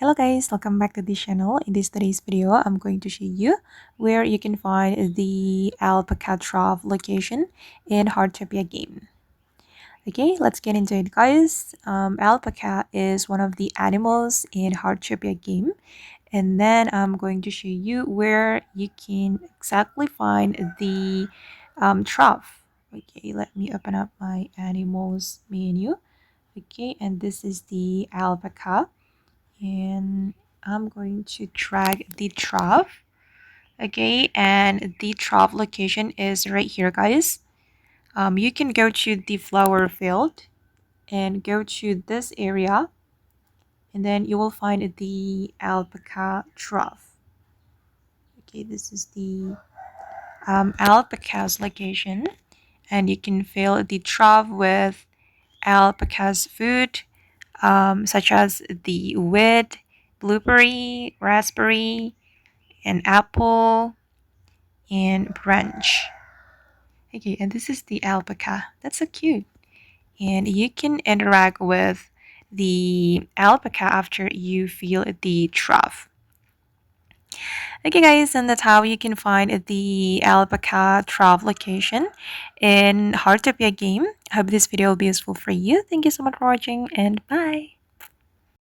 Hello guys, welcome back to this channel. In today's video, I'm going to show you where you can find the Alpaca trough location in Heartopia game. Okay, let's get into it guys. Alpaca is one of the animals in Heartopia game, and then I'm going to show you where you can exactly find the trough. Okay, let me open up my animals menu. Okay, and this is the alpaca, and I'm going to drag the trough. Okay, and the trough location is right here guys. You can go to the flower field and go to this area, and then you will find the alpaca trough. Okay, this is the alpaca's location, and you can fill the trough with alpaca's food, such as the wheat, blueberry, raspberry, an apple, and branch. Okay, and this is the alpaca. That's so cute. And you can interact with the alpaca after you fill the trough. Okay guys, and that's how you can find the alpaca trough location in Heartopia game. I hope this video will be useful for you. Thank you so much for watching, and bye!